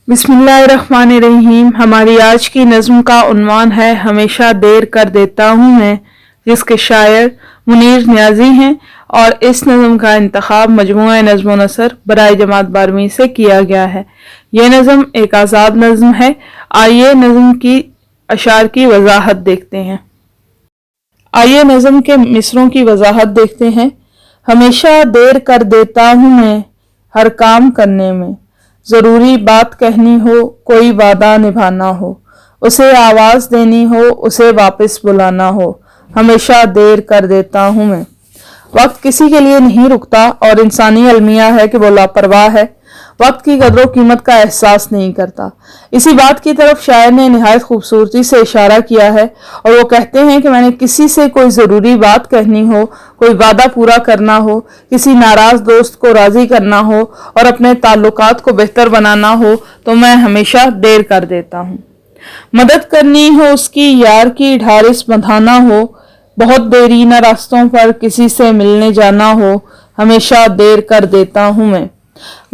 बिस्मिल्लाहिर्रहमानिर्रहीम। हमारी आज की नज़्म का उन्वान है हमेशा देर कर देता हूँ मैं, जिसके शायर मुनीर नियाज़ी हैं और इस नज़्म का इंतखाब मजमूआ नज़्म व नसर बराए जमात 12वीं से किया गया है। यह नज़्म एक आज़ाद नज़्म है। आइए नज़्म की अशार की वजाहत देखते हैं। आइए नज़्म के मिसरों की वजाहत देखते हैं। हमेशा देर कर देता हूँ मैं हर काम करने में, जरूरी बात कहनी हो, कोई वादा निभाना हो, उसे आवाज देनी हो, उसे वापस बुलाना हो, हमेशा देर कर देता हूँ मैं। वक्त किसी के लिए नहीं रुकता और इंसानी अलमिया है कि वो लापरवाह है, वक्त की कदर कीमत का एहसास नहीं करता। इसी बात की तरफ शायर ने निहायत खूबसूरती से इशारा किया है और वो कहते हैं कि मैंने किसी से कोई ज़रूरी बात कहनी हो, कोई वादा पूरा करना हो, किसी नाराज दोस्त को राजी करना हो और अपने ताल्लुकात को बेहतर बनाना हो तो मैं हमेशा देर कर देता हूँ। मदद करनी हो उसकी, यार की ढारिस बंधाना हो, बहुत देरी न रास्तों पर किसी से मिलने जाना हो, हमेशा देर कर देता हूँ मैं।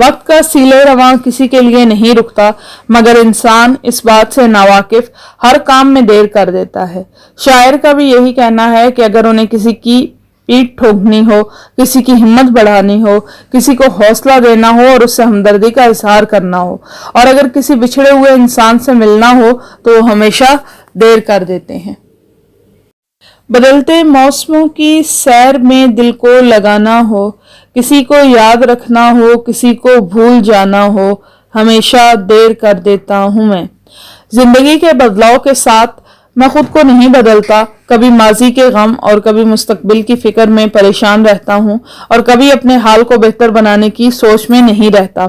वक्त का सीले रवां किसी के लिए नहीं रुकता, मगर इंसान इस बात से नावाकिफ हर काम में देर कर देता है। शायर का भी यही कहना है कि अगर उन्हें किसी की पीठ ठोकनी हो, किसी की हिम्मत बढ़ानी हो, किसी को हौसला देना हो और उससे हमदर्दी का इजहार करना हो, और अगर किसी बिछड़े हुए इंसान से मिलना हो तो वो हमेशा देर कर देते हैं। बदलते मौसमों की सैर में दिल को लगाना हो, किसी को याद रखना हो, किसी को भूल जाना हो, हमेशा देर कर देता हूँ मैं। जिंदगी के बदलाव के साथ मैं खुद को नहीं बदलता, कभी माजी के गम और कभी मुस्तकबिल की फिक्र में परेशान रहता हूँ और कभी अपने हाल को बेहतर बनाने की सोच में नहीं रहता।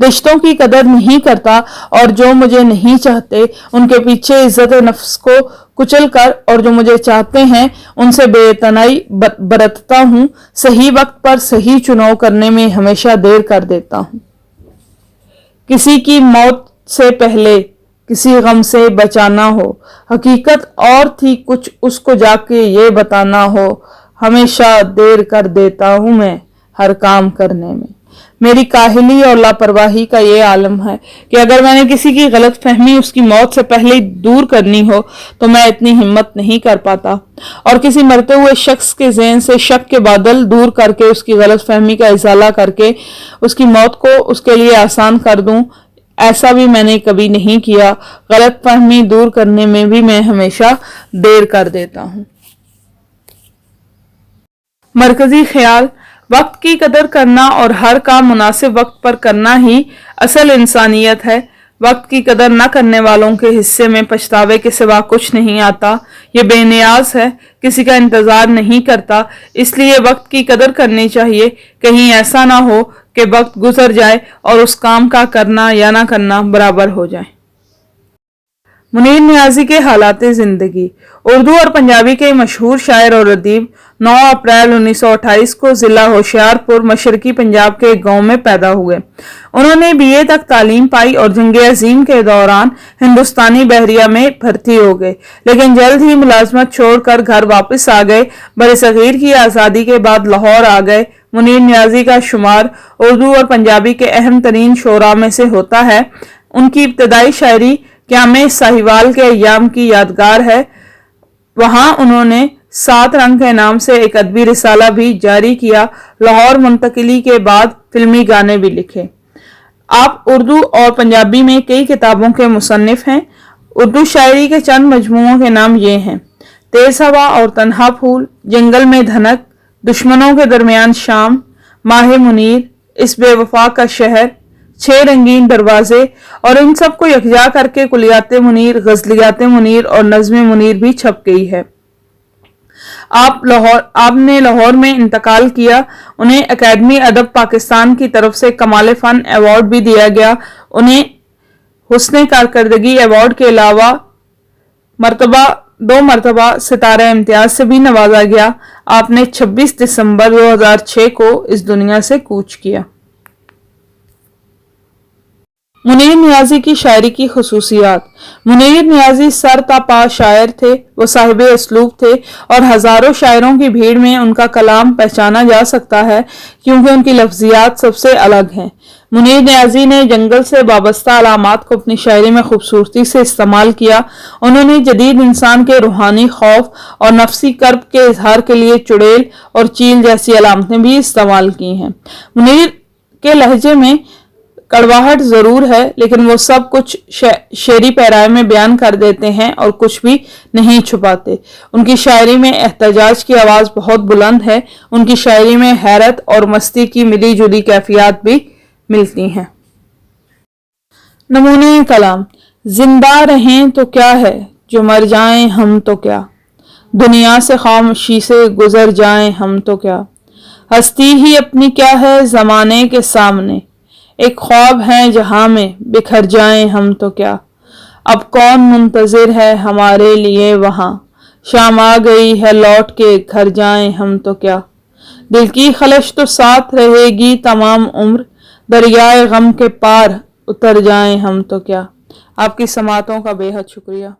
रिश्तों की कदर नहीं करता और जो मुझे नहीं चाहते उनके पीछे इज्जत नफ्स को कुचल कर और जो मुझे चाहते हैं उनसे बेतनाई बरतता हूँ। सही वक्त पर सही चुनाव करने में हमेशा देर कर देता हूँ। किसी की मौत से पहले किसी गम से बचाना हो, हकीकत और थी कुछ उसको जाके ये बताना हो, हमेशा देर कर देता हूँ मैं हर काम करने में। मेरी काहिली और लापरवाही का ये आलम है कि अगर मैंने किसी की गलत फहमी उसकी मौत से पहले दूर करनी हो तो मैं इतनी हिम्मत नहीं कर पाता, और किसी मरते हुए शख्स के ज़हन से शक के बादल दूर करके उसकी गलत फहमी का इजाला करके उसकी मौत को उसके लिए आसान कर दूं, ऐसा भी मैंने कभी नहीं किया। गलत फहमी दूर करने में भी मैं हमेशा देर कर देता हूँ। मरकजी ख्याल, वक्त की कदर करना और हर काम मुनासिब वक्त पर करना ही असल इंसानियत है। वक्त की कदर न करने वालों के हिस्से में पछतावे के सिवा कुछ नहीं आता। ये बेनियाज है, किसी का इंतजार नहीं करता, इसलिए वक्त की कदर करनी चाहिए। कहीं ऐसा ना हो कि वक्त गुजर जाए और उस काम का करना या ना करना बराबर हो जाए। मुनीर नियाज़ी के हालाते ज़िंदगी। उर्दू और पंजाबी के मशहूर शायर और अदीब 9 अप्रैल 1928 को ज़िला होशियारपुर मशरकी पंजाब के एक गांव में पैदा हुए। उन्होंने BA तक तालीम पाई और जंग अजीम के दौरान हिंदुस्तानी बहरिया में भर्ती हो गए, लेकिन जल्द ही मुलाजमत छोड़कर घर वापस आ गए। बरसगीर की आज़ादी के बाद लाहौर आ गए। मुनीर नियाज़ी का शुमार उर्दू और पंजाबी के अहम तरीन शोरा में से होता है। उनकी इब्तदाई शायरी क़याम साहिवाल के अय्याम की यादगार है। वहां उन्होंने 7 रंग के नाम से एक अदबी रिसाला भी जारी किया। लाहौर मुंतकिली के बाद फिल्मी गाने भी लिखे। आप उर्दू और पंजाबी में कई किताबों के मुसन्निफ हैं। उर्दू शायरी के चंद मजमूओं के नाम ये हैं: तेज हवा और तन्हा फूल, जंगल में धनक, दुश्मनों के दरमियान शाम, माह मुनीर, इस बेवफा का शहर, 6 रंगीन दरवाजे, और इन सब को यकजा करके कुलियात मुनीर, गजलियात मुनीर और नज़्म मुनीर भी छप गई है। आपने लाहौर में इंतकाल किया। उन्हें अकादमी अदब पाकिस्तान की तरफ से कमाल फन अवार्ड भी दिया गया। उन्हें हुस्न कारकर्दगी अवार्ड के अलावा 2 मरतबा सितारा इम्तियाज से भी नवाजा गया। आपने 26 दिसंबर 2006 को इस दुनिया से कूच किया। मुनीर नियाजी की शायरी की खसूसियात। मुनीर नियाजी सर ता पा शायर थे, वो साहिब असलूब थे और हजारों शायरों की भीड़ में उनका कलाम पहचाना जा सकता है क्योंकि उनकी लफ्जियात सबसे अलग हैं। मुनीर नियाजी ने जंगल से वाबस्ता अलामात को अपनी शायरी में खूबसूरती से इस्तेमाल किया। उन्होंने जदीद इंसान के रूहानी खौफ और नफसी कर्ब के इजहार के लिए चुड़ैल और चील जैसी अलामतें भी इस्तेमाल की हैं। मुनीर के लहजे में कड़वाहट जरूर है, लेकिन वो सब कुछ शेरी पैराए में बयान कर देते हैं और कुछ भी नहीं छुपाते। उनकी शायरी में एहतजाज की आवाज बहुत बुलंद है। उनकी शायरी में हैरत और मस्ती की मिली जुली कैफियत भी मिलती हैं। नमूने कलाम। जिंदा रहें तो क्या है, जो मर जाएं हम तो क्या, दुनिया से खामोशी से गुजर जाएं हम तो क्या, हस्ती ही अपनी क्या है जमाने के सामने, एक ख्वाब है जहां में बिखर जाएं हम तो क्या, अब कौन मुंतजिर है हमारे लिए वहां, शाम आ गई है लौट के घर जाएं हम तो क्या, दिल की खलश तो साथ रहेगी तमाम उम्र, दरियाए गम के पार उतर जाएं हम तो क्या। आपकी समातों का बेहद शुक्रिया।